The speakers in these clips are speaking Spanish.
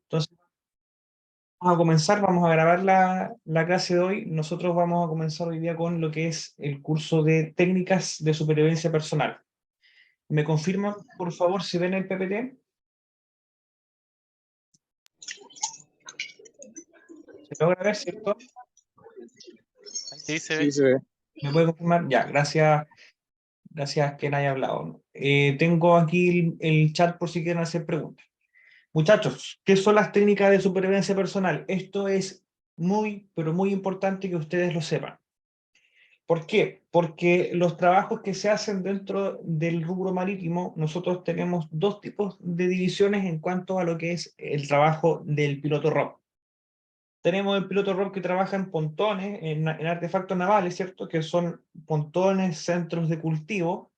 Entonces, vamos a comenzar, vamos a grabar la clase de hoy. Nosotros vamos a comenzar hoy día con lo que es el curso de técnicas de supervivencia personal. ¿Me confirman, por favor, si ven el PPT? ¿Se logra ver, cierto? Sí, se Sí, ve. se ve. ¿Me puede confirmar? Ya, gracias, gracias que no haya hablado. Tengo aquí el chat por si quieren hacer preguntas. Muchachos, ¿qué son las técnicas de supervivencia personal? Esto es muy, pero muy importante que ustedes lo sepan. ¿Por qué? Porque los trabajos que se hacen dentro del rubro marítimo, nosotros tenemos dos tipos de divisiones en cuanto a lo que es el trabajo del piloto ROV. Tenemos el piloto ROV que trabaja en pontones, en artefactos navales, ¿cierto? Que son pontones, centros de cultivo,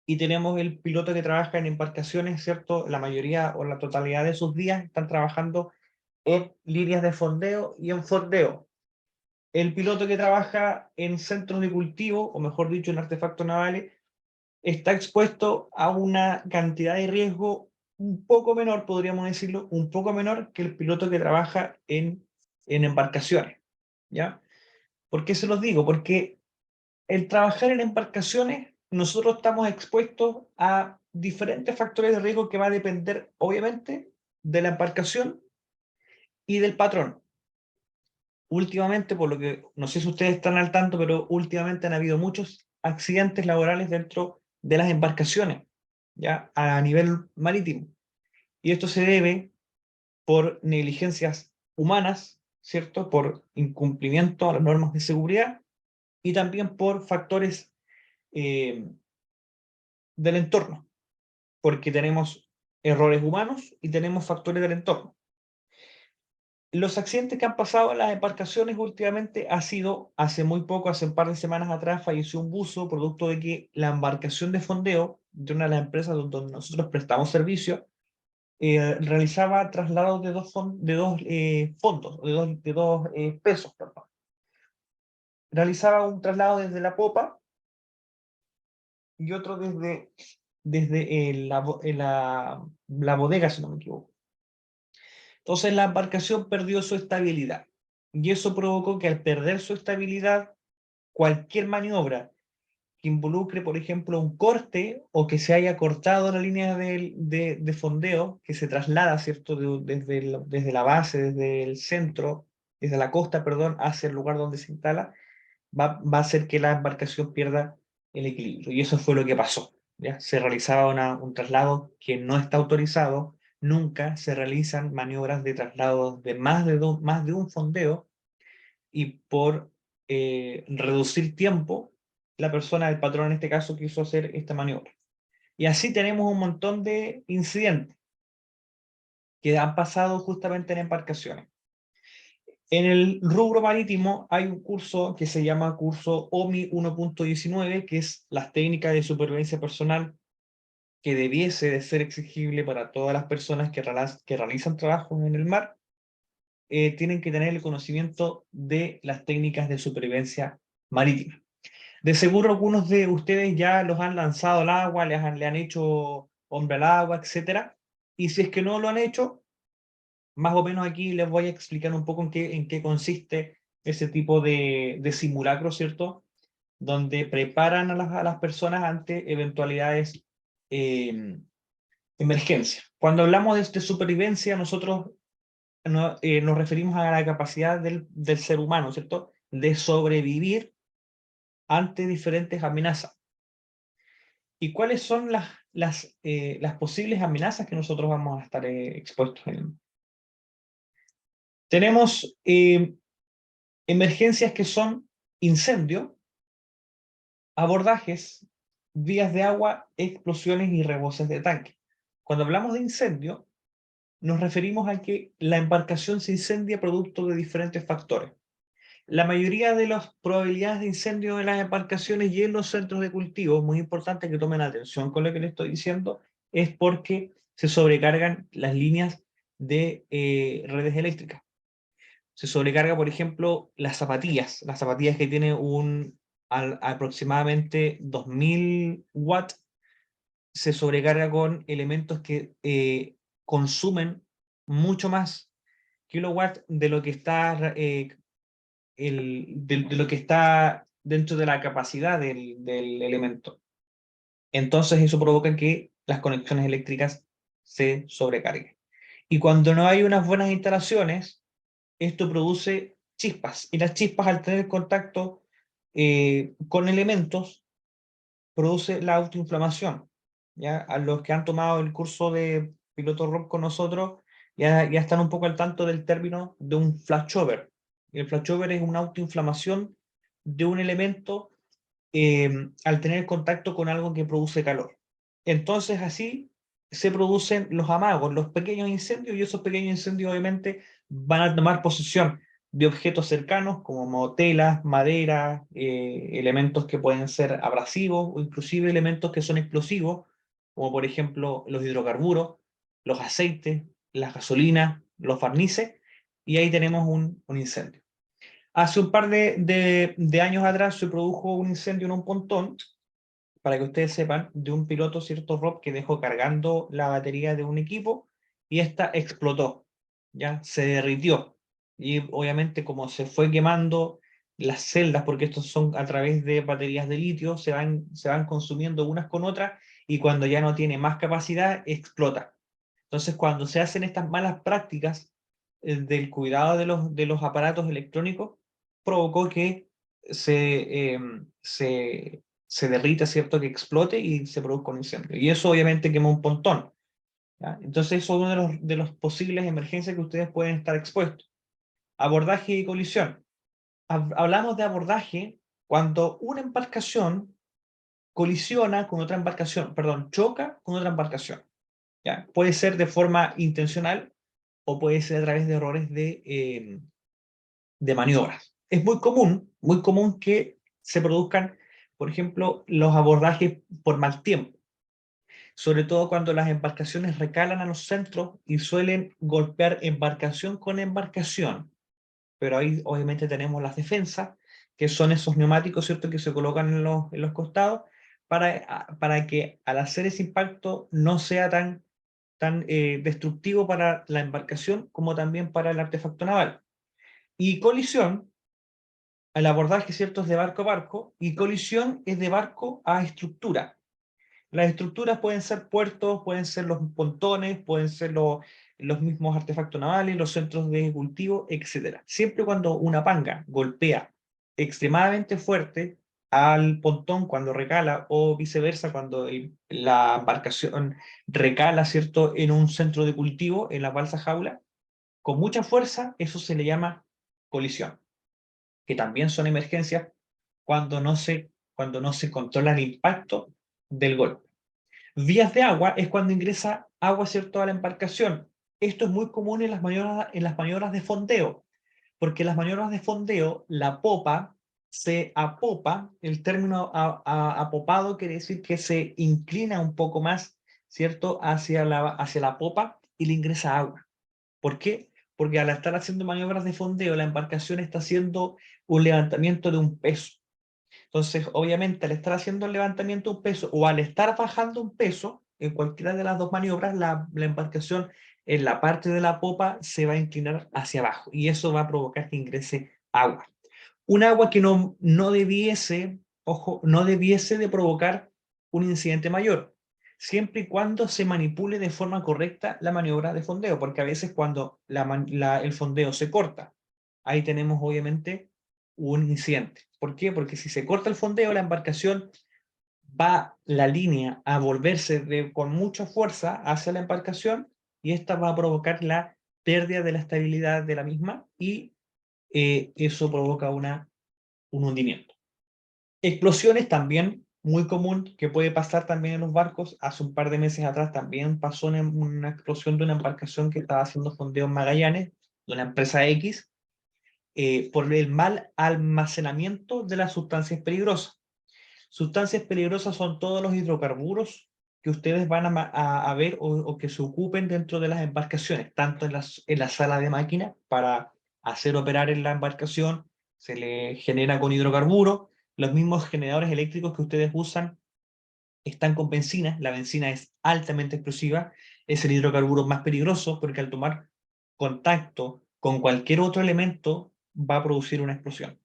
y tenemos el piloto que trabaja en embarcaciones, ¿cierto? La mayoría o la totalidad de sus días están trabajando en líneas de fondeo y en fondeo. El piloto que trabaja en centros de cultivo, o mejor dicho, en artefactos navales, está expuesto a una cantidad de riesgo un poco menor, podríamos decirlo, un poco menor que el piloto que trabaja en embarcaciones. ¿Ya? ¿Por qué se los digo? Porque el trabajar en embarcaciones, nosotros estamos expuestos a diferentes factores de riesgo que va a depender, obviamente, de la embarcación y del patrón. Últimamente, por lo que no sé si ustedes están al tanto, pero últimamente han habido muchos accidentes laborales dentro de las embarcaciones, ya a nivel marítimo. Y esto se debe por negligencias humanas, ¿cierto? Por incumplimiento a las normas de seguridad y también por factores eh, del entorno, porque tenemos errores humanos y tenemos factores del entorno. Los accidentes que han pasado en las embarcaciones últimamente ha sido, hace muy poco, hace un par de semanas atrás, falleció un buzo producto de que la embarcación de fondeo de una de las empresas donde nosotros prestamos servicio realizaba traslados de dos fondos, de dos pesos, perdón. Realizaba un traslado desde la popa y otro desde la bodega, si no me equivoco. Entonces la embarcación perdió su estabilidad y eso provocó que al perder su estabilidad, cualquier maniobra que involucre, por ejemplo, un corte o que se haya cortado la línea de fondeo que se traslada, ¿cierto? Desde la base, desde el centro, desde la costa, perdón, hacia el lugar donde se instala, va a hacer que la embarcación pierda el equilibrio. Y eso fue lo que pasó. ¿Ya? Se realizaba un traslado que no está autorizado. Nunca se realizan maniobras de traslado de más de un fondeo y por reducir tiempo, la persona, el patrón en este caso, quiso hacer esta maniobra. Y así tenemos un montón de incidentes que han pasado justamente en embarcaciones. En el rubro marítimo hay un curso que se llama curso OMI 1.19, que es las técnicas de supervivencia personal que debiese de ser exigible para todas las personas que realizan trabajos en el mar. Tienen que tener el conocimiento de las técnicas de supervivencia marítima. De seguro algunos de ustedes ya los han lanzado al agua, le han hecho hombre al agua, etcétera. Y si es que no lo han hecho, más o menos aquí les voy a explicar un poco en qué consiste ese tipo de simulacro, ¿cierto? Donde preparan a las personas ante eventualidades eh, emergencia. Cuando hablamos de supervivencia, nosotros nos referimos a la capacidad del ser humano, ¿cierto? De sobrevivir ante diferentes amenazas. ¿Y cuáles son las posibles amenazas que nosotros vamos a estar expuestos en? Tenemos emergencias que son incendio, abordajes, vías de agua, explosiones y reboses de tanque. Cuando hablamos de incendio, nos referimos a que la embarcación se incendia producto de diferentes factores. La mayoría de las probabilidades de incendio en las embarcaciones y en los centros de cultivo, muy importante que tomen atención con lo que les estoy diciendo, es porque se sobrecargan las líneas de redes eléctricas. Se sobrecarga, por ejemplo, las zapatillas que tienen aproximadamente 2000 watts, se sobrecarga con elementos que consumen mucho más kilowatts de lo que está, de lo que está dentro de la capacidad del elemento. Entonces eso provoca que las conexiones eléctricas se sobrecarguen. Y cuando no hay unas buenas instalaciones, esto produce chispas. Y las chispas, al tener contacto con elementos, produce la autoinflamación. ¿Ya? A los que han tomado el curso de piloto ROP con nosotros, ya están un poco al tanto del término de un flashover. El flashover es una autoinflamación de un elemento al tener contacto con algo que produce calor. Entonces así se producen los amagos, los pequeños incendios, y esos pequeños incendios obviamente van a tomar posesión de objetos cercanos como telas, madera, elementos que pueden ser abrasivos o inclusive elementos que son explosivos, como por ejemplo los hidrocarburos, los aceites, las gasolinas, los barnices, y ahí tenemos un incendio. Hace un par de años atrás se produjo un incendio en un pontón, para que ustedes sepan, de un piloto, cierto Rob, que dejó cargando la batería de un equipo y esta explotó, ¿ya? Se derritió. Y obviamente como se fue quemando las celdas, porque estos son a través de baterías de litio, se van consumiendo unas con otras y cuando ya no tiene más capacidad, explota. Entonces, cuando se hacen estas malas prácticas del cuidado de los aparatos electrónicos, provocó que se, se derrita, ¿cierto? Que explote y se produzca un incendio. Y eso obviamente quema un pontón. ¿Ya? Entonces, eso es uno de los posibles emergencias que ustedes pueden estar expuestos. Abordaje y colisión. Hablamos de abordaje cuando una embarcación colisiona con otra embarcación, perdón, choca con otra embarcación. ¿Ya? Puede ser de forma intencional o puede ser a través de errores de maniobras. Es muy común que se produzcan, por ejemplo, los abordajes por mal tiempo, sobre todo cuando las embarcaciones recalan a los centros y suelen golpear embarcación con embarcación. Pero ahí obviamente tenemos las defensas, que son esos neumáticos, ¿cierto?, que se colocan en los costados para que al hacer ese impacto no sea tan destructivo para la embarcación como también para el artefacto naval. Y colisión, el abordaje, ¿cierto?, es de barco a barco, y colisión es de barco a estructura. Las estructuras pueden ser puertos, pueden ser los pontones, pueden ser los mismos artefactos navales, los centros de cultivo, etc. Siempre cuando una panga golpea extremadamente fuerte al pontón cuando recala, o viceversa cuando la embarcación recala, ¿cierto?, en un centro de cultivo, en la balsa jaula, con mucha fuerza, eso se le llama colisión, que también son emergencias cuando no se controla el impacto del golpe. Vías de agua es cuando ingresa agua, ¿cierto?, a la embarcación. Esto es muy común en las maniobras de fondeo, porque en las maniobras de fondeo, la popa se apopa, el término apopado quiere decir que se inclina un poco más, ¿cierto?, hacia la popa y le ingresa agua. ¿Por qué? Porque al estar haciendo maniobras de fondeo, la embarcación está haciendo un levantamiento de un peso. Entonces, obviamente, al estar haciendo el levantamiento de un peso o al estar bajando un peso, en cualquiera de las dos maniobras, la embarcación en la parte de la popa se va a inclinar hacia abajo y eso va a provocar que ingrese agua. Un agua que no debiese, ojo, no debiese de provocar un incidente mayor, siempre y cuando se manipule de forma correcta la maniobra de fondeo, porque a veces cuando el fondeo se corta, ahí tenemos obviamente un incidente. ¿Por qué? Porque si se corta el fondeo, la embarcación va la línea a volverse con mucha fuerza hacia la embarcación y esta va a provocar la pérdida de la estabilidad de la misma y eso provoca un hundimiento. Explosiones también, muy común, que puede pasar también en los barcos. Hace un par de meses atrás también pasó una explosión de una embarcación que estaba haciendo fondeo en Magallanes, de una empresa X, por el mal almacenamiento de las sustancias peligrosas. Sustancias peligrosas son todos los hidrocarburos que ustedes van a ver o que se ocupen dentro de las embarcaciones, tanto en la sala de máquina para hacer operar en la embarcación, se le genera con hidrocarburos, los mismos generadores eléctricos que ustedes usan están con benzina, la benzina es altamente explosiva, es el hidrocarburo más peligroso porque al tomar contacto con cualquier otro elemento, va a producir una explosión.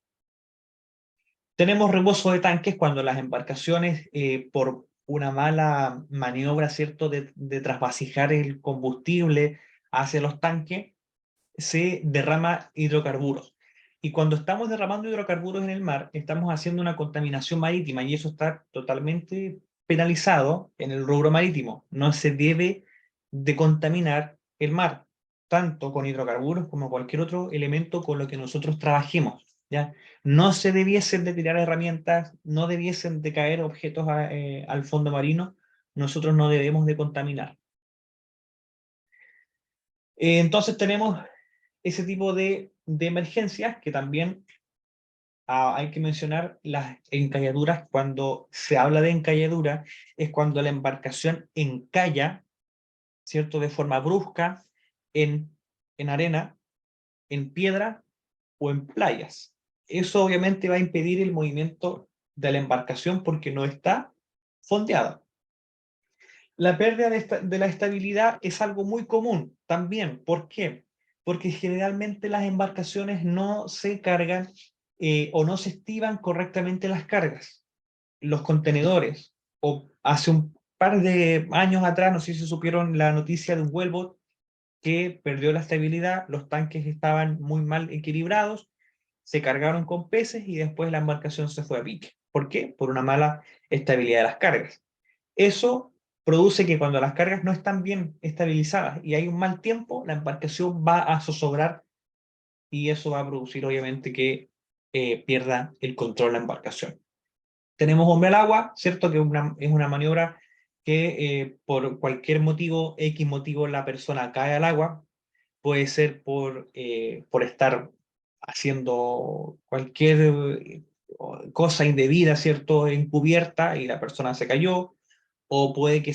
Tenemos rebozo de tanques cuando las embarcaciones, por una mala maniobra, ¿cierto?, de trasvasijar el combustible hacia los tanques, se derrama hidrocarburos. Y cuando estamos derramando hidrocarburos en el mar, estamos haciendo una contaminación marítima y eso está totalmente penalizado en el rubro marítimo. No se debe de contaminar el mar, tanto con hidrocarburos como cualquier otro elemento con lo que nosotros trabajemos, ¿ya? No se debiesen de tirar herramientas, no debiesen de caer objetos al fondo marino, nosotros no debemos de contaminar. Entonces tenemos ese tipo de emergencias que también hay que mencionar las encalladuras. Cuando se habla de encalladura es cuando la embarcación encalla, ¿cierto?, de forma brusca en arena, en piedra o en playas. Eso obviamente va a impedir el movimiento de la embarcación porque no está fondeada. La pérdida de la estabilidad es algo muy común también. ¿Por qué? Porque generalmente las embarcaciones no se cargan o no se estiban correctamente las cargas. Los contenedores, o hace un par de años atrás, no sé si supieron la noticia de un whaleboat que perdió la estabilidad, los tanques estaban muy mal equilibrados, se cargaron con peces y después la embarcación se fue a pique. ¿Por qué? Por una mala estabilidad de las cargas. Eso produce que cuando las cargas no están bien estabilizadas y hay un mal tiempo, la embarcación va a zozobrar y eso va a producir obviamente que pierda el control la embarcación. Tenemos hombre al agua, ¿cierto? Que es una maniobra que por cualquier motivo, X motivo, la persona cae al agua. Puede ser por estar haciendo cualquier cosa indebida, ¿cierto?, encubierta y la persona se cayó, o puede que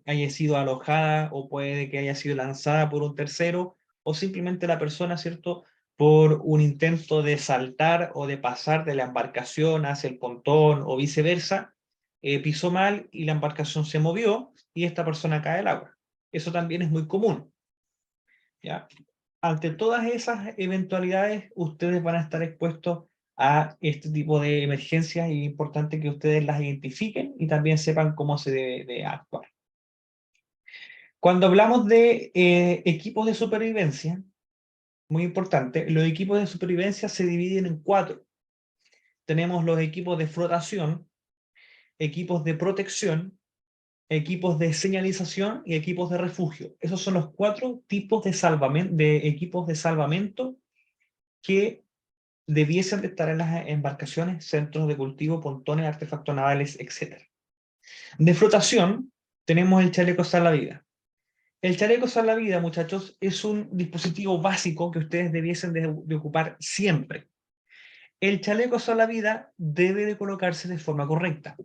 haya sido alojada, o puede que haya sido lanzada por un tercero, o simplemente la persona, ¿cierto?, por un intento de saltar o de pasar de la embarcación hacia el pontón o viceversa, pisó mal y la embarcación se movió y esta persona cae al agua. Eso también es muy común, ¿ya? Ante todas esas eventualidades, ustedes van a estar expuestos a este tipo de emergencias y es importante que ustedes las identifiquen y también sepan cómo se debe de actuar. Cuando hablamos de equipos de supervivencia, muy importante, los equipos de supervivencia se dividen en 4. Tenemos los equipos de flotación, equipos de protección, equipos de señalización y equipos de refugio. Esos son los 4 tipos de equipos de salvamento que debiesen de estar en las embarcaciones, centros de cultivo, pontones, artefactos navales, etc. De flotación, tenemos el chaleco salvavidas. El chaleco salvavidas, muchachos, es un dispositivo básico que ustedes debiesen de ocupar siempre. El chaleco salvavidas debe de colocarse de forma correcta.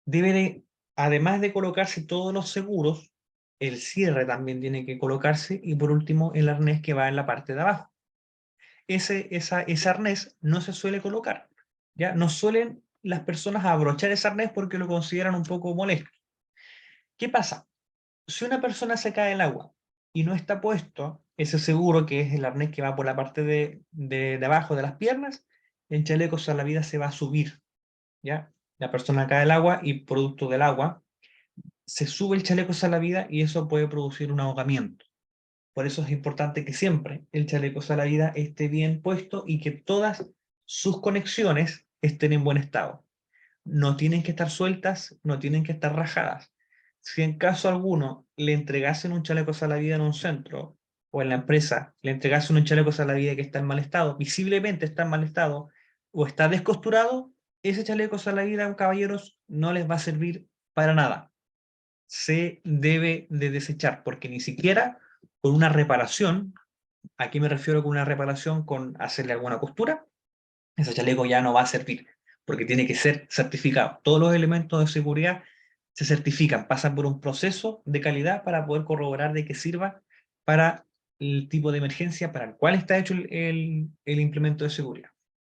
Debe de, además de colocarse todos los seguros, el cierre también tiene que colocarse y por último el arnés que va en la parte de abajo. Ese arnés no se suele colocar, ¿ya? No suelen las personas abrochar ese arnés porque lo consideran un poco molesto. ¿Qué pasa? Si una persona se cae al agua y no está puesto ese seguro, que es el arnés que va por la parte de abajo de las piernas, el chaleco salvavidas se va a subir, ¿ya? La persona cae al agua y producto del agua se sube el chaleco salvavidas y eso puede producir un ahogamiento. Por eso es importante que siempre el chaleco salvavidas esté bien puesto y que todas sus conexiones estén en buen estado. No tienen que estar sueltas, no tienen que estar rajadas. Si en caso alguno le entregasen un chaleco salvavidas en un centro o en la empresa, le entregasen un chaleco salvavidas que está en mal estado, visiblemente está en mal estado o está descosturado, ese chaleco salvavidas, caballeros, no les va a servir para nada. Se debe de desechar porque ni siquiera con una reparación, ¿a qué me refiero con una reparación? Con hacerle alguna costura, ese chaleco ya no va a servir, porque tiene que ser certificado. Todos los elementos de seguridad se certifican, pasan por un proceso de calidad para poder corroborar de que sirva para el tipo de emergencia para el cual está hecho el implemento de seguridad.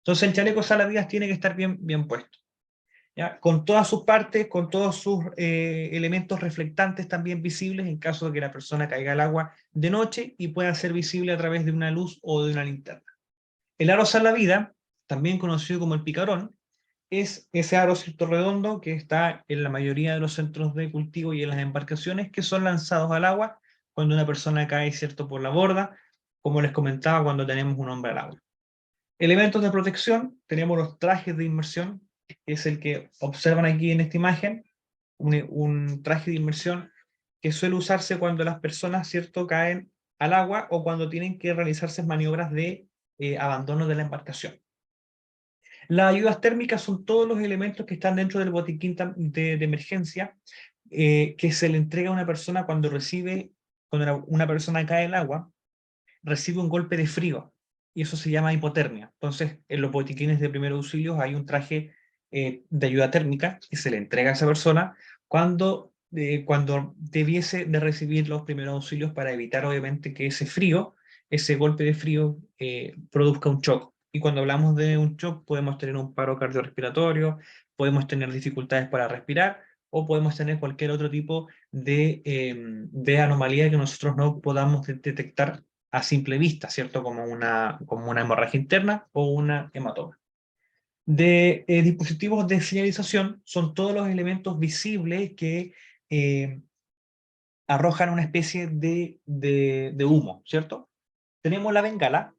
Entonces el chaleco salvavidas tiene que estar bien puesto. ¿ya? Con todas sus partes, con todos sus elementos reflectantes también visibles en caso de que la persona caiga al agua de noche y pueda ser visible a través de una luz o de una linterna. El aro salvavidas, también conocido como el picarón, es ese aro cierto redondo que está en la mayoría de los centros de cultivo y en las embarcaciones que son lanzados al agua cuando una persona cae cierto por la borda, como les comentaba cuando tenemos un hombre al agua. Elementos de protección, tenemos los trajes de inmersión, que es el que observan aquí en esta imagen, un traje de inmersión que suele usarse cuando las personas cierto caen al agua o cuando tienen que realizarse maniobras de abandono de la embarcación. Las ayudas térmicas son todos los elementos que están dentro del botiquín de emergencia que se le entrega a una persona cuando cuando una persona cae al agua, recibe un golpe de frío y eso se llama hipotermia. Entonces, en los botiquines de primeros auxilios hay un traje de ayuda térmica que se le entrega a esa persona cuando debiese de recibir los primeros auxilios para evitar obviamente que ese frío, ese golpe de frío, produzca un shock. Y cuando hablamos de un shock podemos tener un paro cardiorrespiratorio, podemos tener dificultades para respirar o podemos tener cualquier otro tipo de anomalía que nosotros no podamos detectar a simple vista, ¿cierto? Como una hemorragia interna o una hematoma. De dispositivos de señalización son todos los elementos visibles que eh, arrojan una especie de humo, ¿cierto? Tenemos la bengala.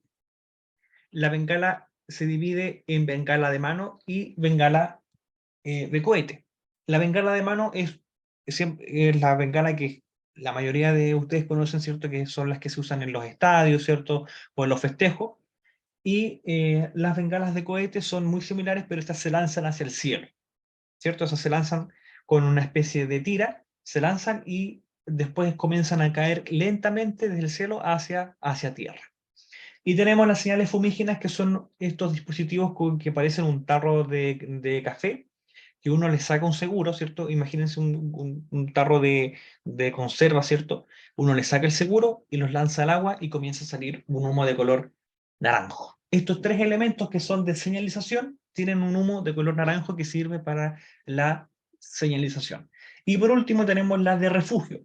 La bengala se divide en bengala de mano y bengala de cohete. La bengala de mano es la bengala que la mayoría de ustedes conocen, ¿cierto? Que son las que se usan en los estadios, ¿cierto? O en los festejos. Y las bengalas de cohete son muy similares, pero estas se lanzan hacia el cielo, ¿cierto? Esas se lanzan con una especie de tira, se lanzan y después comienzan a caer lentamente desde el cielo hacia tierra. Y tenemos las señales fumígenas, que son estos dispositivos que parecen un tarro de café, que uno le saca un seguro, ¿cierto? Imagínense un tarro de conserva, ¿cierto? Uno le saca el seguro y los lanza al agua y comienza a salir un humo de color naranjo. Estos tres elementos que son de señalización tienen un humo de color naranjo que sirve para la señalización. Y por último tenemos las de refugio.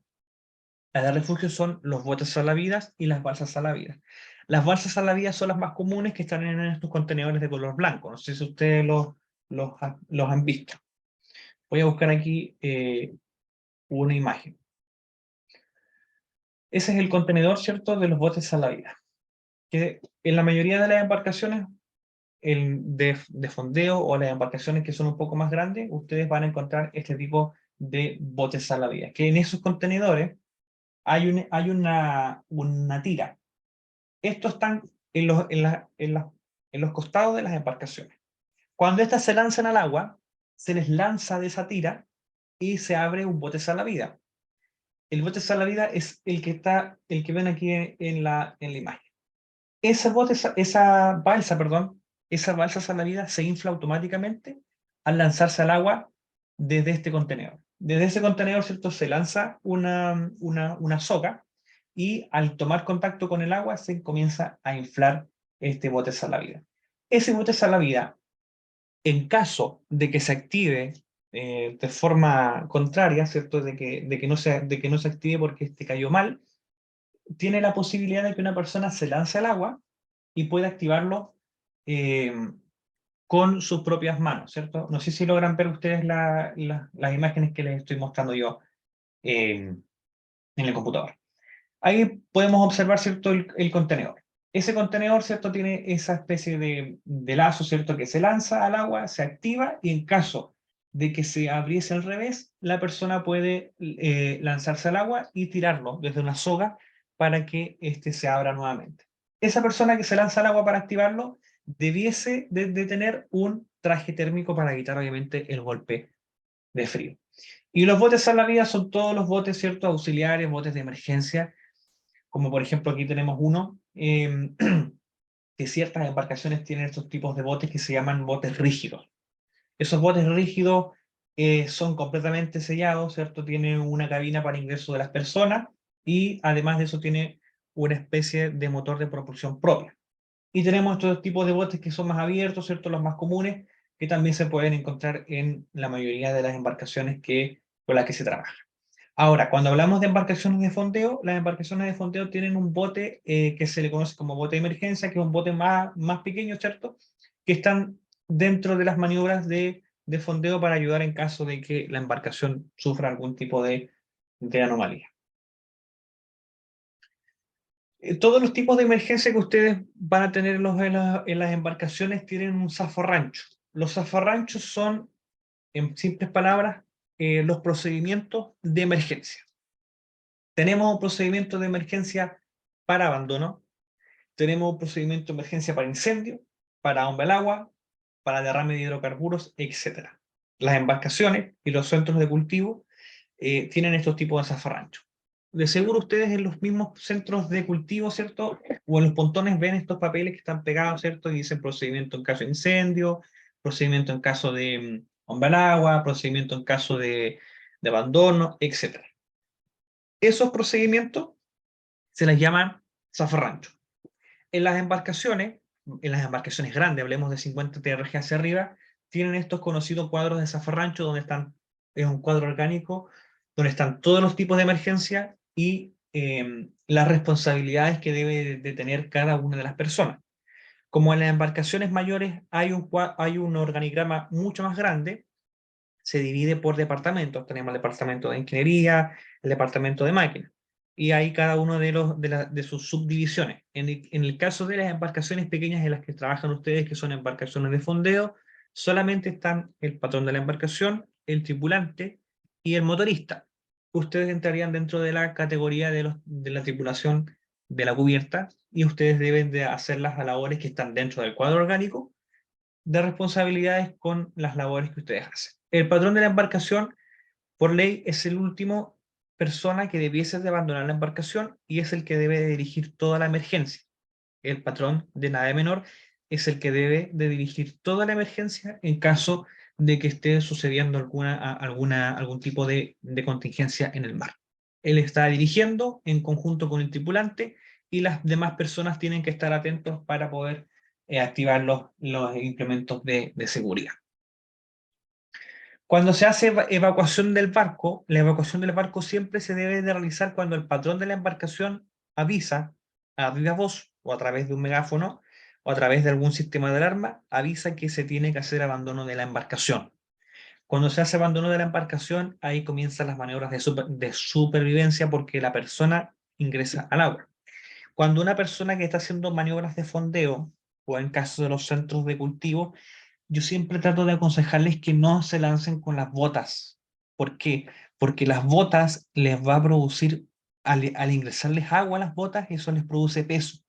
Las de refugio son los botes salvavidas y las balsas salvavidas. Las balsas salvavidas son las más comunes que están en estos contenedores de color blanco. No sé si ustedes los han visto. Voy a buscar aquí una imagen. Ese es el contenedor, ¿cierto?, de los botes salvavidas. Que en la mayoría de las embarcaciones de fondeo o las embarcaciones que son un poco más grandes, ustedes van a encontrar este tipo de botes salvavidas. Que en esos contenedores hay una tira. Estos están en los costados de las embarcaciones. Cuando estas se lanzan al agua, se les lanza de esa tira y se abre un bote salvavidas. El bote salvavidas es el que ven aquí en la imagen. Esa balsa salvavidas se infla automáticamente al lanzarse al agua desde este contenedor. Desde ese contenedor, ¿cierto? Se lanza una soga y al tomar contacto con el agua se comienza a inflar este bote salvavidas. Ese bote salvavidas, en caso de que se active de forma contraria, ¿cierto? De que no se active porque este cayó mal, tiene la posibilidad de que una persona se lance al agua y pueda activarlo eh, con sus propias manos, ¿cierto? No sé si logran ver ustedes las imágenes que les estoy mostrando yo en el computador. Ahí podemos observar, ¿cierto?, el contenedor. Ese contenedor, ¿cierto?, tiene esa especie de lazo, ¿cierto?, que se lanza al agua, se activa y en caso de que se abriese al revés, la persona puede lanzarse al agua y tirarlo desde una soga para que éste se abra nuevamente. Esa persona que se lanza al agua para activarlo debiese de tener un traje térmico para evitar, obviamente, el golpe de frío. Y los botes salvavidas son todos los botes, ¿cierto?, auxiliares, botes de emergencia, como por ejemplo aquí tenemos uno, que ciertas embarcaciones tienen estos tipos de botes que se llaman botes rígidos. Esos botes rígidos son completamente sellados, ¿cierto? Tienen una cabina para ingreso de las personas y además de eso tiene una especie de motor de propulsión propia. Y tenemos estos tipos de botes que son más abiertos, ¿cierto? Los más comunes, que también se pueden encontrar en la mayoría de las embarcaciones con las que se trabaja. Ahora, cuando hablamos de embarcaciones de fondeo, las embarcaciones de fondeo tienen un bote que se le conoce como bote de emergencia, que es un bote más pequeño, ¿cierto? Que están dentro de las maniobras de fondeo para ayudar en caso de que la embarcación sufra algún tipo de anomalía. Todos los tipos de emergencia que ustedes van a tener en las embarcaciones tienen un zafarrancho. Los zafarranchos son, en simples palabras, los procedimientos de emergencia. Tenemos un procedimiento de emergencia para abandono, tenemos un procedimiento de emergencia para incendio, para bomba al agua, para derrame de hidrocarburos, etc. Las embarcaciones y los centros de cultivo tienen estos tipos de zafarranchos. De seguro ustedes en los mismos centros de cultivo, ¿cierto? O en los pontones ven estos papeles que están pegados, ¿cierto? Y dicen procedimiento en caso de incendio, procedimiento en caso de bomba al agua, procedimiento en caso de abandono, etc. Esos procedimientos se les llaman zafarrancho. En las embarcaciones grandes, hablemos de 50 TRG hacia arriba, tienen estos conocidos cuadros de zafarrancho donde es un cuadro orgánico, donde están todos los tipos de emergencia y las responsabilidades que debe de tener cada una de las personas. Como en las embarcaciones mayores hay un organigrama mucho más grande, se divide por departamentos. Tenemos el departamento de ingeniería, el departamento de máquinas. Y hay cada uno de sus subdivisiones. En el caso de las embarcaciones pequeñas en las que trabajan ustedes, que son embarcaciones de fondeo, solamente están el patrón de la embarcación, el tripulante y el motorista. Ustedes entrarían dentro de la categoría de la tripulación de la cubierta y ustedes deben de hacer las labores que están dentro del cuadro orgánico de responsabilidades con las labores que ustedes hacen. El patrón de la embarcación, por ley, es el último persona que debiese de abandonar la embarcación y es el que debe de dirigir toda la emergencia. El patrón de nave menor es el que debe de dirigir toda la emergencia en caso de que esté sucediendo algún tipo de contingencia en el mar. Él está dirigiendo en conjunto con el tripulante y las demás personas tienen que estar atentos para poder activar los implementos de seguridad. Cuando se hace evacuación del barco, la evacuación del barco siempre se debe de realizar cuando el patrón de la embarcación avisa a viva voz o a través de un megáfono o a través de algún sistema de alarma, avisa que se tiene que hacer abandono de la embarcación. Cuando se hace abandono de la embarcación, ahí comienzan las maniobras de supervivencia porque la persona ingresa al agua. Cuando una persona que está haciendo maniobras de fondeo, o en caso de los centros de cultivo, yo siempre trato de aconsejarles que no se lancen con las botas. ¿Por qué? Porque las botas les va a producir, al ingresarles agua a las botas, eso les produce peso.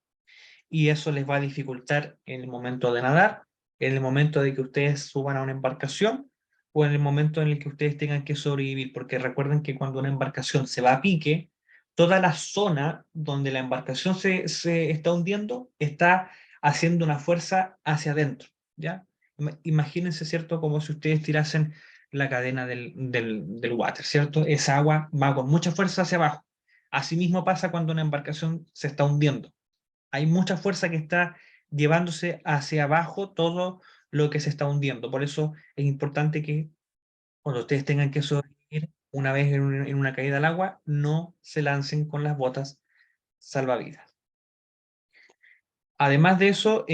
Y eso les va a dificultar en el momento de nadar, en el momento de que ustedes suban a una embarcación o en el momento en el que ustedes tengan que sobrevivir. Porque recuerden que cuando una embarcación se va a pique, toda la zona donde la embarcación se está hundiendo está haciendo una fuerza hacia adentro, ¿ya? Imagínense, ¿cierto? Como si ustedes tirasen la cadena del water, ¿cierto? Esa agua va con mucha fuerza hacia abajo. Asimismo pasa cuando una embarcación se está hundiendo. Hay mucha fuerza que está llevándose hacia abajo todo lo que se está hundiendo. Por eso es importante que cuando ustedes tengan que sobrevivir una vez en una caída al agua, no se lancen con las botas salvavidas. Además de eso,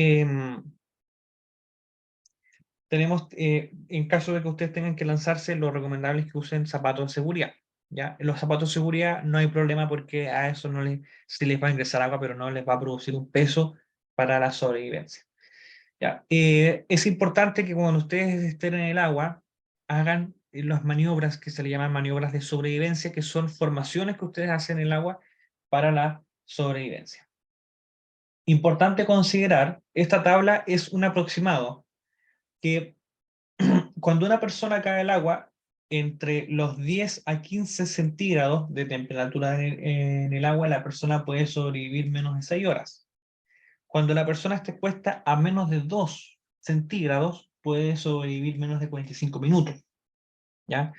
tenemos, en caso de que ustedes tengan que lanzarse, lo recomendable es que usen zapatos de seguridad. ¿Ya? En los zapatos de seguridad no hay problema porque a eso no les, sí les va a ingresar agua, pero no les va a producir un peso para la sobrevivencia. ¿Ya? Es importante que cuando ustedes estén en el agua, hagan las maniobras que se le llaman maniobras de sobrevivencia, que son formaciones que ustedes hacen en el agua para la sobrevivencia. Importante considerar, esta tabla es un aproximado, que cuando una persona cae al agua, entre los 10 a 15 centígrados de temperatura en el agua, la persona puede sobrevivir menos de 6 horas. Cuando la persona está expuesta a menos de 2 centígrados, puede sobrevivir menos de 45 minutos. ¿Ya?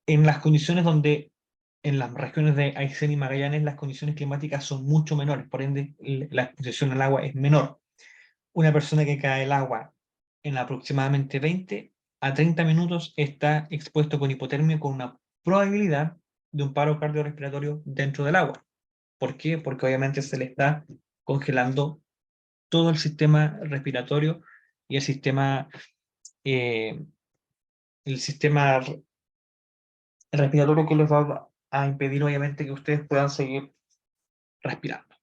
En las condiciones donde, en las regiones de Aysén y Magallanes, las condiciones climáticas son mucho menores, por ende, la exposición al agua es menor. Una persona que cae al agua en aproximadamente 20 a 30 minutos está expuesto con hipotermia con una probabilidad de un paro cardiorrespiratorio dentro del agua. ¿Por qué? Porque obviamente se le está congelando todo el sistema respiratorio y eh, el sistema respiratorio que les va a impedir obviamente que ustedes puedan seguir respirando.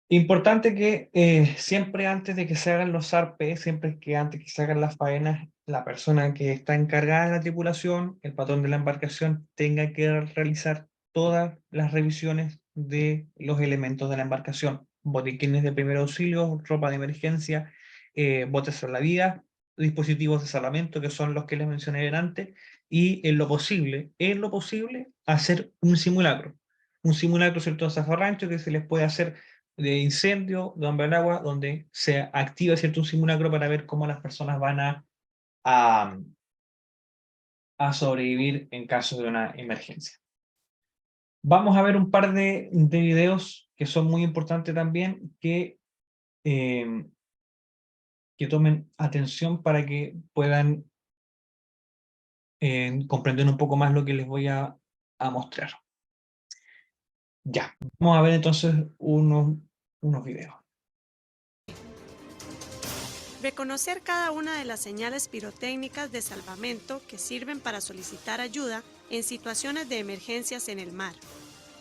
Importante que siempre antes de que se hagan los zarpes, siempre que antes que se hagan las faenas, la persona que está encargada de la tripulación, el patrón de la embarcación, tenga que realizar todas las revisiones de los elementos de la embarcación, botiquines de primer auxilio, ropa de emergencia, botes salvavidas, dispositivos de salvamento, que son los que les mencioné antes, y en lo posible, hacer un simulacro, ¿cierto?, de zafarrancho que se les puede hacer de incendio, de hombre al agua, donde se activa, ¿cierto?, un simulacro para ver cómo las personas van a, a sobrevivir en caso de una emergencia. Vamos a ver un par de videos que son muy importantes también, eh, que tomen atención para que puedan comprender un poco más lo que les voy a mostrar. Ya, vamos a ver entonces unos videos. Reconocer cada una de las señales pirotécnicas de salvamento que sirven para solicitar ayuda en situaciones de emergencias en el mar.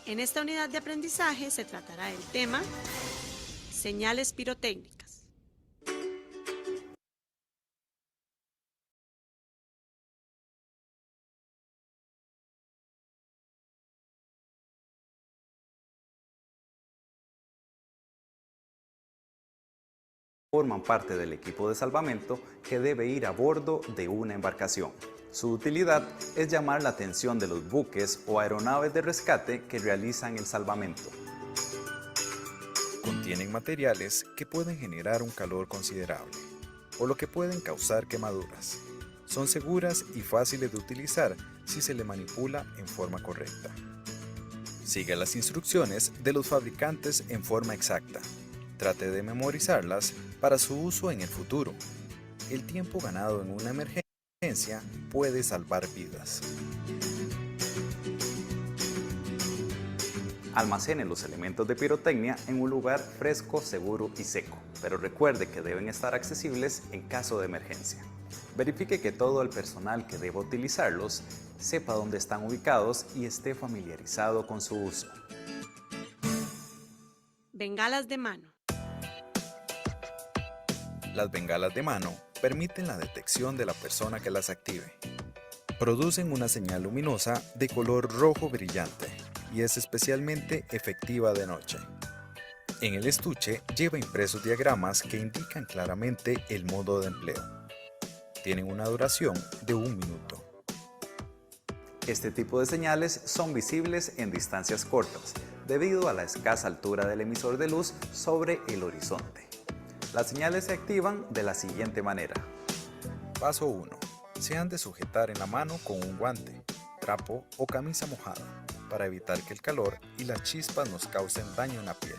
En esta unidad de aprendizaje se tratará del tema señales pirotécnicas. Forman parte del equipo de salvamento que debe ir a bordo de una embarcación. Su utilidad es llamar la atención de los buques o aeronaves de rescate que realizan el salvamento. Contienen materiales que pueden generar un calor considerable, o lo que pueden causar quemaduras. Son seguras y fáciles de utilizar si se le manipula en forma correcta. Siga las instrucciones de los fabricantes en forma exacta. Trate de memorizarlas para su uso en el futuro. El tiempo ganado en una emergencia puede salvar vidas. Almacene los elementos de pirotecnia en un lugar fresco, seguro y seco, pero recuerde que deben estar accesibles en caso de emergencia. Verifique que todo el personal que deba utilizarlos sepa dónde están ubicados y esté familiarizado con su uso. Bengalas de mano. Las bengalas de mano permiten la detección de la persona que las active. Producen una señal luminosa de color rojo brillante y es especialmente efectiva de noche. En el estuche lleva impresos diagramas que indican claramente el modo de empleo. Tienen una duración de 1 minuto. Este tipo de señales son visibles en distancias cortas, debido a la escasa altura del emisor de luz sobre el horizonte. Las señales se activan de la siguiente manera. Paso 1. Se han de sujetar en la mano con un guante, trapo o camisa mojada, para evitar que el calor y las chispas nos causen daño en la piel.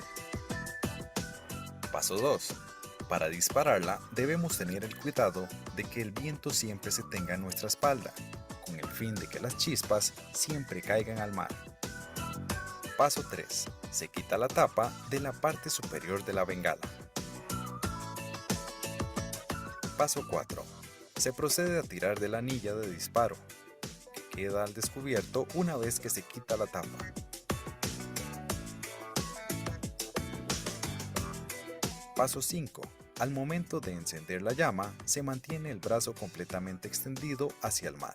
Paso 2. Para dispararla debemos tener el cuidado de que el viento siempre se tenga en nuestra espalda, con el fin de que las chispas siempre caigan al mar. Paso 3. Se quita la tapa de la parte superior de la bengala. Paso 4. Se procede a tirar de la anilla de disparo, que queda al descubierto una vez que se quita la tapa. Paso 5. Al momento de encender la llama, se mantiene el brazo completamente extendido hacia el mar,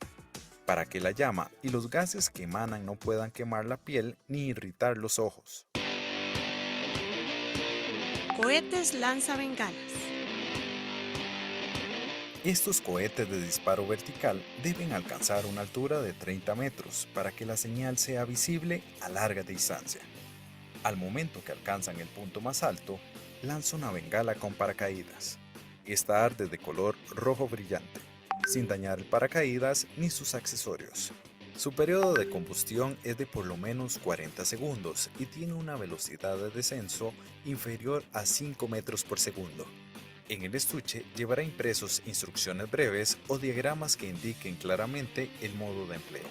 para que la llama y los gases que emanan no puedan quemar la piel ni irritar los ojos. Cohetes lanzabengalas. Estos cohetes de disparo vertical deben alcanzar una altura de 30 metros para que la señal sea visible a larga distancia. Al momento que alcanzan el punto más alto, lanza una bengala con paracaídas. Esta arde de color rojo brillante, sin dañar el paracaídas ni sus accesorios. Su periodo de combustión es de por lo menos 40 segundos y tiene una velocidad de descenso inferior a 5 metros por segundo. En el estuche llevará impresos instrucciones breves o diagramas que indiquen claramente el modo de empleo.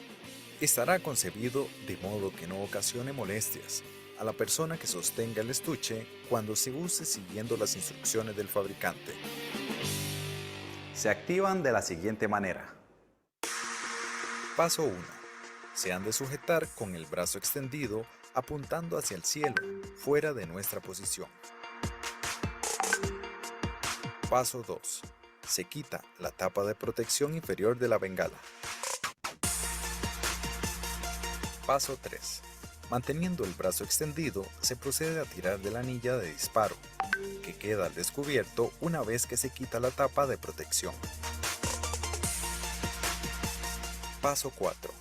Estará concebido de modo que no ocasione molestias a la persona que sostenga el estuche cuando se use siguiendo las instrucciones del fabricante. Se activan de la siguiente manera. Paso 1. Se han de sujetar con el brazo extendido apuntando hacia el cielo, fuera de nuestra posición. Paso 2. Se quita la tapa de protección inferior de la bengala. Paso 3. Manteniendo el brazo extendido, se procede a tirar de la anilla de disparo, que queda al descubierto una vez que se quita la tapa de protección. Paso 4.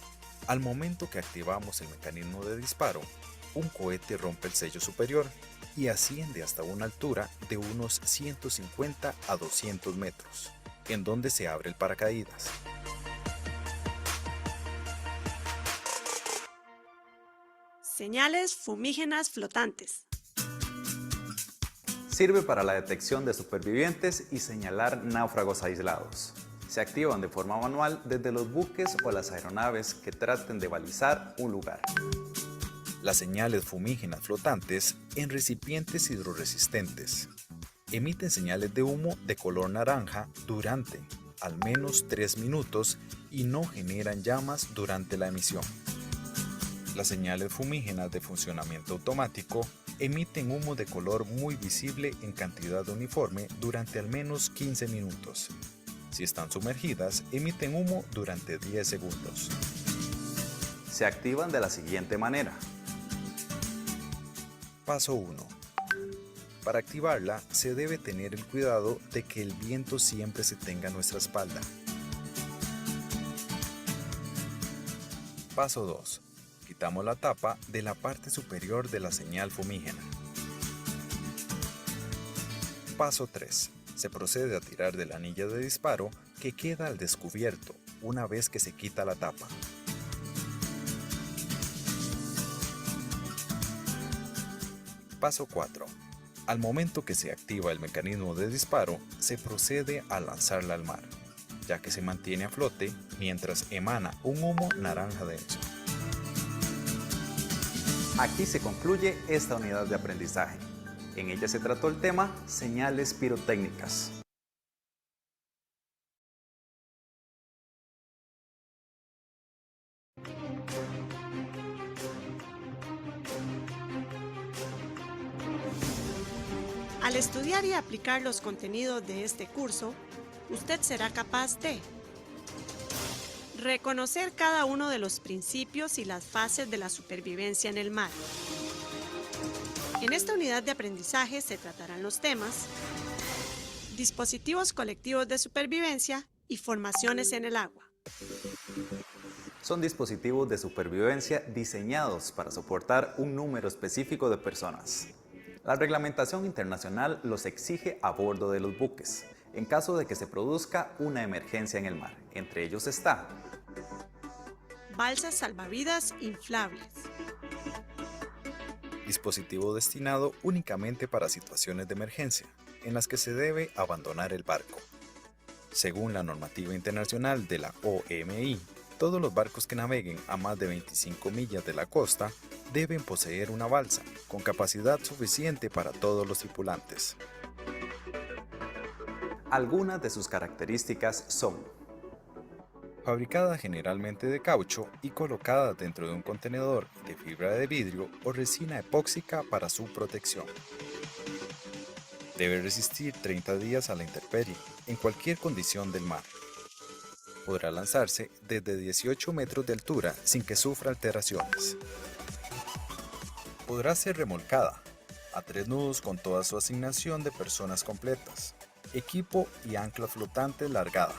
Al momento que activamos el mecanismo de disparo, un cohete rompe el sello superior y asciende hasta una altura de unos 150 a 200 metros, en donde se abre el paracaídas. Señales fumígenas flotantes. Sirve para la detección de supervivientes y señalar náufragos aislados. Se activan de forma manual desde los buques o las aeronaves que traten de balizar un lugar. Las señales fumígenas flotantes en recipientes hidrorresistentes. Emiten señales de humo de color naranja durante al menos 3 minutos y no generan llamas durante la emisión. Las señales fumígenas de funcionamiento automático emiten humo de color muy visible en cantidad uniforme durante al menos 15 minutos. Si están sumergidas, emiten humo durante 10 segundos. Se activan de la siguiente manera. Paso 1. Para activarla, se debe tener el cuidado de que el viento siempre se tenga a nuestra espalda. Paso 2. Quitamos la tapa de la parte superior de la señal fumígena. Paso 3. Se procede a tirar de la anilla de disparo que queda al descubierto una vez que se quita la tapa. Paso 4. Al momento que se activa el mecanismo de disparo, se procede a lanzarla al mar, ya que se mantiene a flote mientras emana un humo naranja denso. Aquí se concluye esta unidad de aprendizaje. En ella se trató el tema señales pirotécnicas. Al estudiar y aplicar los contenidos de este curso, usted será capaz de reconocer cada uno de los principios y las fases de la supervivencia en el mar. En esta unidad de aprendizaje se tratarán los temas dispositivos colectivos de supervivencia y formaciones en el agua. Son dispositivos de supervivencia diseñados para soportar un número específico de personas. La reglamentación internacional los exige a bordo de los buques, en caso de que se produzca una emergencia en el mar. Entre ellos está balsas salvavidas inflables, dispositivo destinado únicamente para situaciones de emergencia, en las que se debe abandonar el barco. Según la normativa internacional de la OMI, todos los barcos que naveguen a más de 25 millas de la costa deben poseer una balsa con capacidad suficiente para todos los tripulantes. Algunas de sus características son Fabricada generalmente de caucho y colocada dentro de un contenedor de fibra de vidrio o resina epóxica para su protección. Debe resistir 30 días a la intemperie en cualquier condición del mar. Podrá lanzarse desde 18 metros de altura sin que sufra alteraciones. Podrá ser remolcada a 3 nudos con toda su asignación de personas completas, equipo y ancla flotante largada.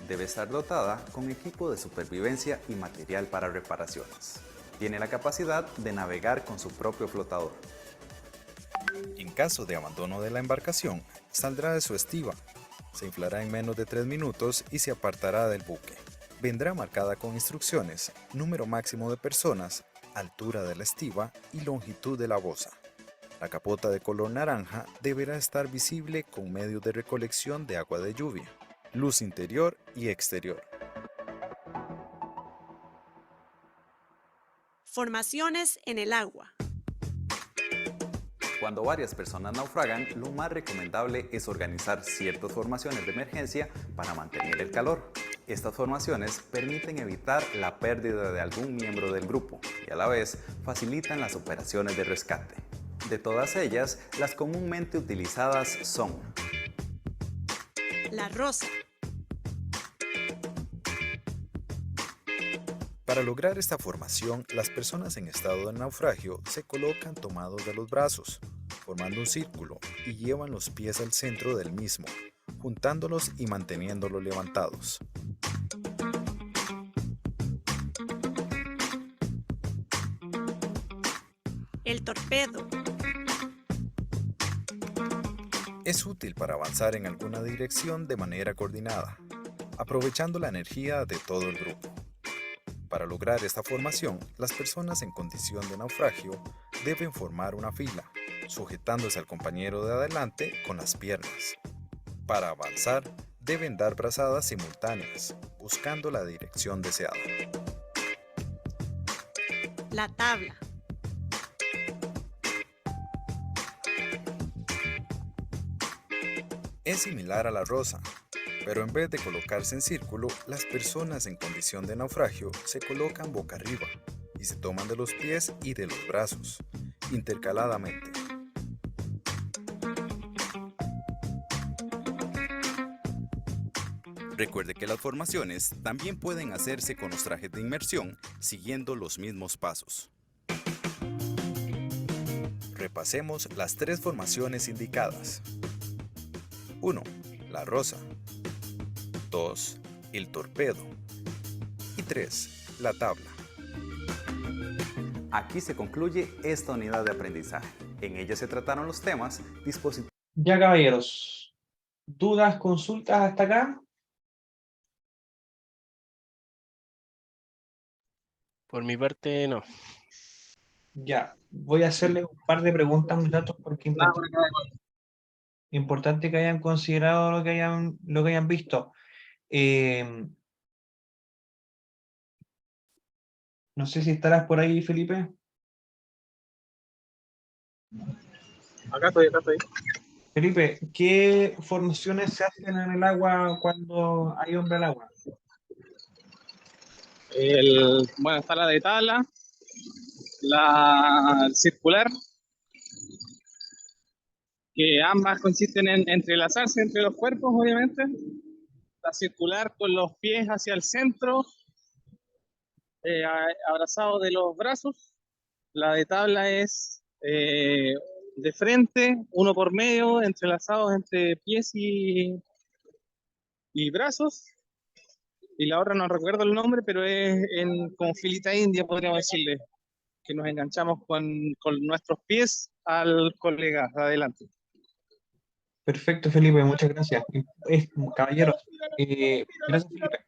Debe estar dotada con equipo de supervivencia y material para reparaciones. Tiene la capacidad de navegar con su propio flotador. En caso de abandono de la embarcación, saldrá de su estiba, se inflará en menos de 3 minutos y se apartará del buque. Vendrá marcada con instrucciones, número máximo de personas, altura de la estiba y longitud de la boza. La capota de color naranja deberá estar visible con medios de recolección de agua de lluvia, luz interior y exterior. Formaciones en el agua. Cuando varias personas naufragan, lo más recomendable es organizar ciertas formaciones de emergencia para mantener el calor. Estas formaciones permiten evitar la pérdida de algún miembro del grupo y a la vez facilitan las operaciones de rescate. De todas ellas, las comúnmente utilizadas son La rosa. Para lograr esta formación, las personas en estado de naufragio se colocan tomados de los brazos, formando un círculo y llevan los pies al centro del mismo, juntándolos y manteniéndolos levantados. El torpedo. Es útil para avanzar en alguna dirección de manera coordinada, aprovechando la energía de todo el grupo. Para lograr esta formación, las personas en condición de naufragio deben formar una fila, sujetándose al compañero de adelante con las piernas. Para avanzar, deben dar brazadas simultáneas, buscando la dirección deseada. La tabla. Es similar a la rosa, pero en vez de colocarse en círculo, las personas en condición de naufragio se colocan boca arriba y se toman de los pies y de los brazos, intercaladamente. Recuerde que las formaciones también pueden hacerse con los trajes de inmersión siguiendo los mismos pasos. Repasemos las 3 formaciones indicadas. 1. La rosa. 2. El torpedo. Y 3. La tabla. Aquí se concluye esta unidad de aprendizaje. En ella se trataron los temas dispositivos. Ya, caballeros. ¿Dudas, consultas hasta acá? Por mi parte, no. Ya. Voy a hacerles un par de preguntas, muchachos, porque es importante que hayan considerado lo que hayan visto. No sé si estarás por ahí, Felipe. Acá estoy. Felipe, ¿qué formaciones se hacen en el agua cuando hay hombre al agua? Bueno, está la de tabla, la circular, que ambas consisten en entrelazarse entre los cuerpos, obviamente. La circular con los pies hacia el centro, abrazados de los brazos. La de tabla es de frente, uno por medio, entrelazados entre pies y brazos. Y la otra no recuerdo el nombre, pero es como filita india, podríamos decirle, que nos enganchamos con nuestros pies al colega adelante. Perfecto, Felipe, muchas gracias. Caballeros, gracias, Felipe.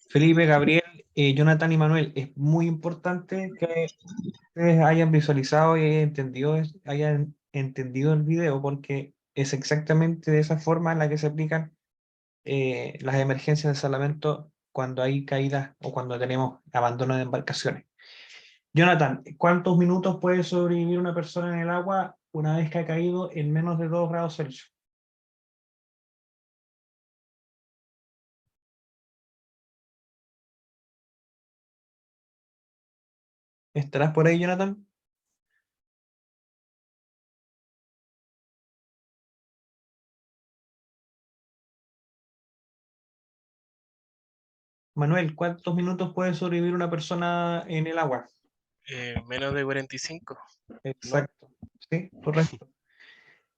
Felipe, Gabriel, Jonathan y Manuel, es muy importante que ustedes hayan visualizado y hayan entendido el video, porque es exactamente de esa forma en la que se aplican las emergencias de salvamento cuando hay caídas o cuando tenemos abandono de embarcaciones. Jonathan, ¿cuántos minutos puede sobrevivir una persona en el agua una vez que ha caído en menos de 2 grados Celsius? ¿Estarás por ahí, Jonathan? Manuel, ¿cuántos minutos puede sobrevivir una persona en el agua? Menos de 45, ¿no? Exacto, sí, correcto.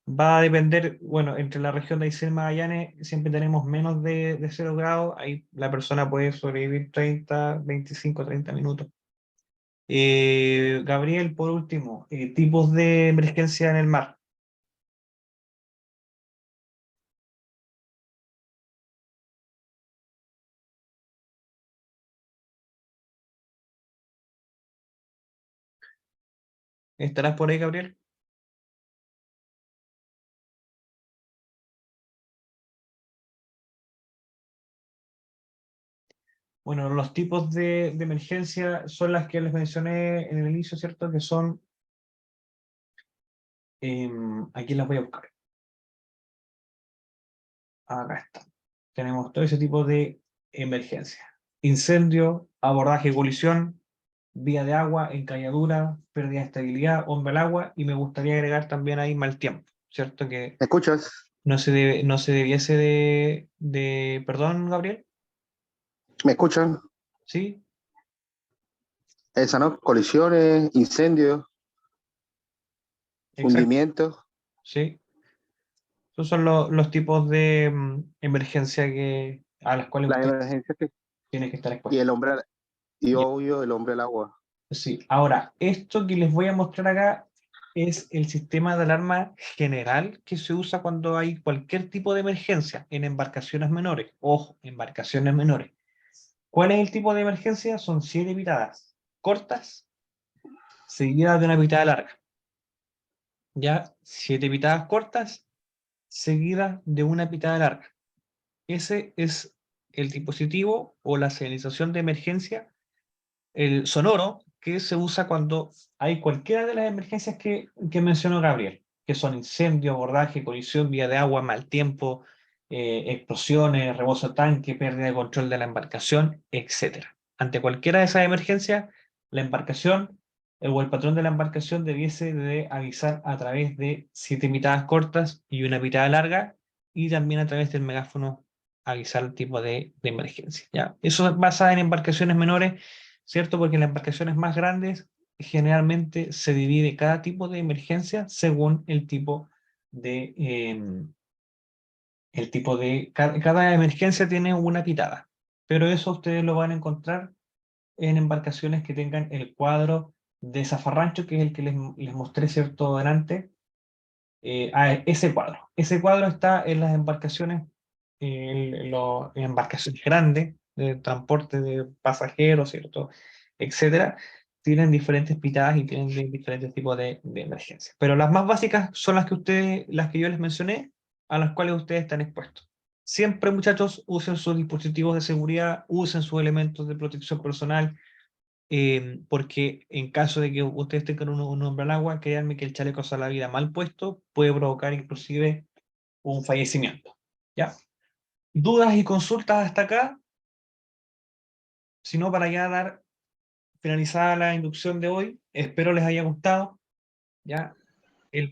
Va a depender, bueno, entre la región de Aysén y Magallanes siempre tenemos menos de 0 grados, ahí la persona puede sobrevivir 30, 25, 30 minutos. Gabriel, por último, tipos de emergencia en el mar. ¿Estarás por ahí, Gabriel? Bueno, los tipos de emergencia son las que les mencioné en el inicio, ¿cierto? Que son, aquí las voy a buscar. Acá está. Tenemos todo ese tipo de emergencia. Incendio, abordaje, colisión, vía de agua, encalladura, pérdida de estabilidad, bomba al agua, y me gustaría agregar también ahí mal tiempo, ¿cierto? Que ¿Me escuchas? no se debiese perdón, Gabriel, ¿Me escuchan? ¿sí? Esa, ¿no? Colisiones, incendios, Exacto, hundimientos. sí. Esos son los tipos de emergencia a las cuales Las usted emergencias tiene que estar y expuesto. el hombre, y Ya. obvio, el hombre al agua. Sí, ahora, esto que les voy a mostrar acá es el sistema de alarma general que se usa cuando hay cualquier tipo de emergencia en embarcaciones menores. Ojo, embarcaciones menores. ¿Cuál es el tipo de emergencia? Son 7 pitadas cortas seguidas de una pitada larga. Ya, 7 pitadas cortas seguidas de una pitada larga. Ese es el dispositivo o la señalización de emergencia, el sonoro, que se usa cuando hay cualquiera de las emergencias que mencionó Gabriel, que son incendio, abordaje, colisión, vía de agua, mal tiempo, explosiones, rebozo de tanque, pérdida de control de la embarcación, etc. Ante cualquiera de esas emergencias, la embarcación o el patrón de la embarcación debiese de avisar a través de 7 pitadas cortas y una pitada larga, y también a través del megáfono avisar el tipo de emergencia. ¿Ya? Eso es basado en embarcaciones menores, ¿cierto? Porque en las embarcaciones más grandes generalmente se divide cada tipo de emergencia según el tipo de... cada emergencia tiene una pitada, pero eso ustedes lo van a encontrar en embarcaciones que tengan el cuadro de zafarrancho, que es el que les mostré, ¿cierto? Delante. Ese cuadro. Ese cuadro está en las embarcaciones, en embarcaciones grandes, de transporte de pasajeros, ¿cierto? Etcétera. Tienen diferentes pitadas y tienen diferentes tipos de emergencias. Pero las más básicas son las que yo les mencioné, a las cuales ustedes están expuestos. Siempre, muchachos, usen sus dispositivos de seguridad, usen sus elementos de protección personal, porque en caso de que ustedes tengan un hombre al agua, créanme que el chaleco salvavidas mal puesto puede provocar inclusive un fallecimiento. ¿Ya? ¿Dudas y consultas hasta acá? Si no, para ya dar finalizada la inducción de hoy, espero les haya gustado. ¿Ya?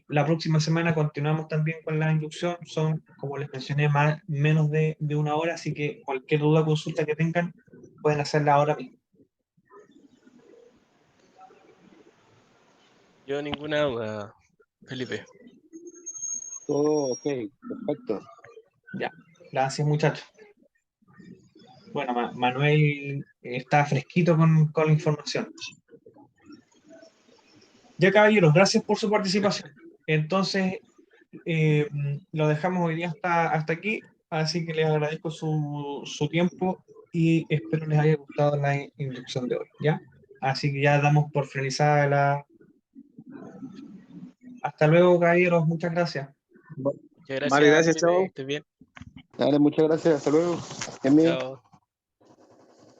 La próxima semana continuamos también con la inducción, son, como les mencioné, menos de una hora, así que cualquier duda o consulta que tengan, pueden hacerla ahora mismo. Yo ninguna duda, Felipe. Todo ok, perfecto. Ya, gracias muchachos. Bueno, Manuel está fresquito con la información. Ya, caballeros, gracias por su participación. Entonces, lo dejamos hoy día hasta aquí, así que les agradezco su tiempo y espero les haya gustado la inducción de hoy, ¿ya? Así que ya damos por finalizada la... Hasta luego, caballeros, muchas gracias. Muchas Vale, gracias, gracias, Felipe, que chao. estés bien. Dale, muchas gracias. Hasta luego. Bien, bien. Chao.